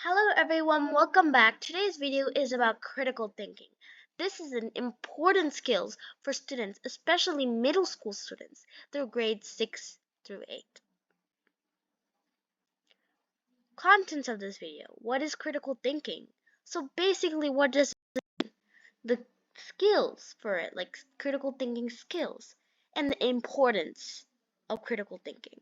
Hello everyone, welcome back. Today's video is about critical thinking. This is an important skill for students, especially middle school students through grades 6 through 8. Contents of this video. What is critical thinking? So basically what does the skills for it, like critical thinking skills, and the importance of critical thinking.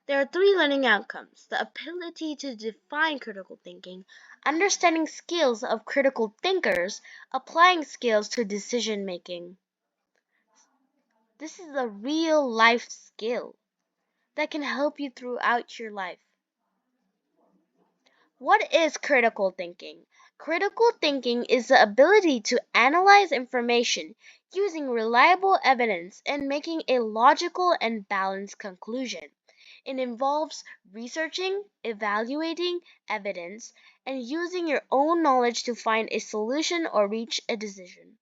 There are three learning outcomes: the ability to define critical thinking, understanding skills of critical thinkers, applying skills to decision making. This is a real life skill that can help you throughout your life. What is critical thinking? Critical thinking is the ability to analyze information using reliable evidence and making a logical and balanced conclusion. It involves researching, evaluating evidence, and using your own knowledge to find a solution or reach a decision.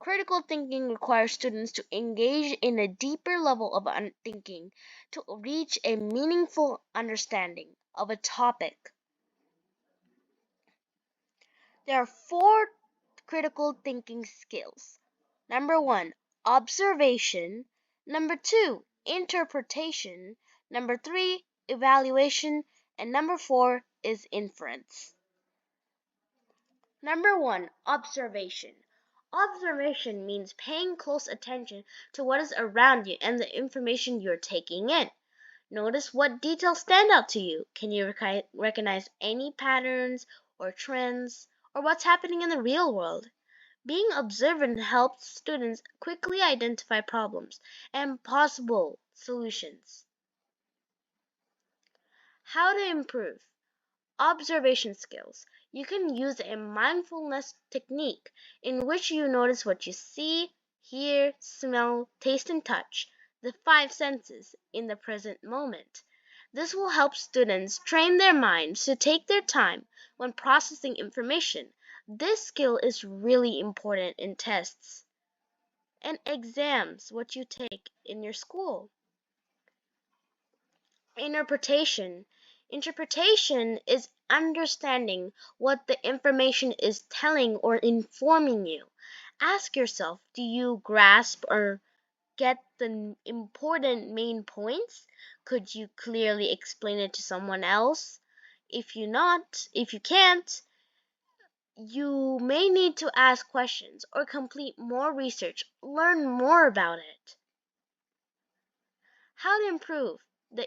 Critical thinking requires students to engage in a deeper level of thinking to reach a meaningful understanding of a topic. There are four critical thinking skills. Number one, observation. Number two, interpretation. Number three, evaluation. And number four is inference. Number one, observation. Observation means paying close attention to what is around you and the information you're taking in. Notice what details stand out to you. Can you recognize any patterns or trends or what's happening in the real world? Being observant helps students quickly identify problems and possible solutions. How to improve observation skills. You can use a mindfulness technique in which you notice what you see, hear, smell, taste, and touch, the five senses, in the present moment. This will help students train their minds to take their time when processing information. This skill is really important in tests and exams, what you take in your school. Interpretation. Interpretation is understanding what the information is telling or informing you. Ask yourself, do you grasp or get the important main points? Could you clearly explain it to someone else? If you can't, you may need to ask questions or complete more research, learn more about it. How to improve the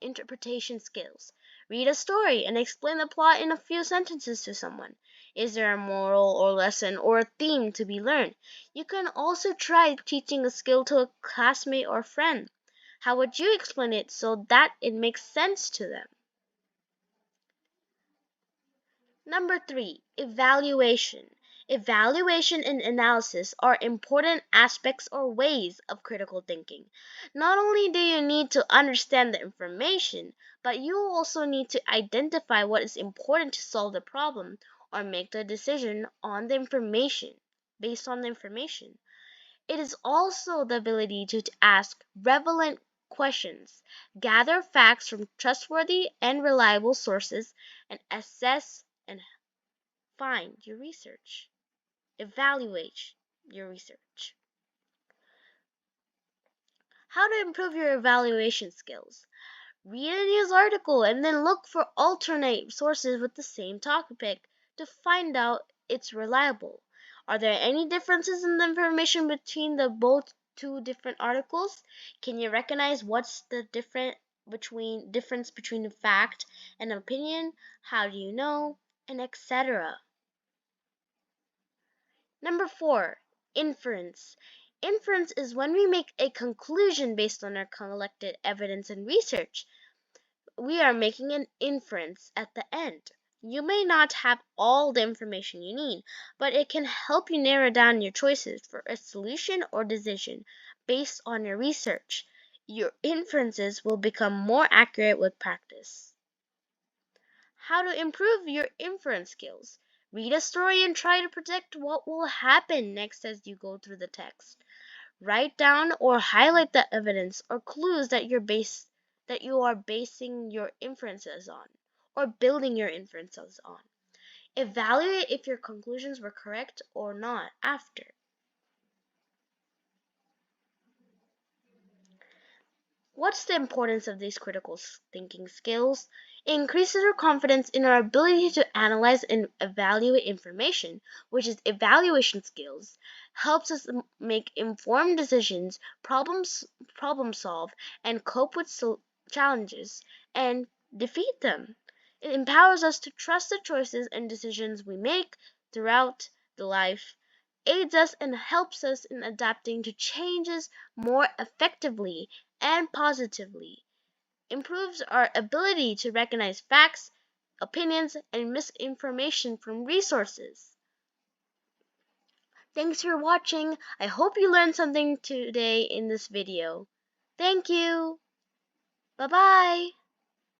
interpretation skills. Read a story and explain the plot in a few sentences to someone. Is there a moral or lesson or a theme to be learned? You can also try teaching a skill to a classmate or friend. How would you explain it so that it makes sense to them? Number three, evaluation. Evaluation and analysis are important aspects or ways of critical thinking. Not only do you need to understand the information, but you also need to identify what is important to solve the problem or make the decision on the information, based on the information. It is also the ability to ask relevant questions, gather facts from trustworthy and reliable sources, and assess and find your research. Evaluate your research. How to improve your evaluation skills. Read a news article and then look for alternate sources with the same topic to find out it's reliable. Are there any differences in the information between the both two different articles? Can you recognize what's the difference between a fact and opinion? How do you know? And etc. Number four, inference. Inference is when we make a conclusion based on our collected evidence and research. We are making an inference at the end. You may not have all the information you need, but it can help you narrow down your choices for a solution or decision based on your research. Your inferences will become more accurate with practice. How to improve your inference skills. Read a story and try to predict what will happen next as you go through the text. Write down or highlight the evidence or clues that you are basing your inferences on, or building your inferences on. Evaluate if your conclusions were correct or not after. What's the importance of these critical thinking skills? It increases our confidence in our ability to analyze and evaluate information, which is evaluation skills, helps us make informed decisions, problem solve, and cope with challenges and defeat them. It empowers us to trust the choices and decisions we make throughout the life, aids us and helps us in adapting to changes more effectively and positively, improves our ability to recognize facts, opinions, and misinformation from resources. Thanks for watching. I hope you learned something today in this video. Thank you. Bye bye.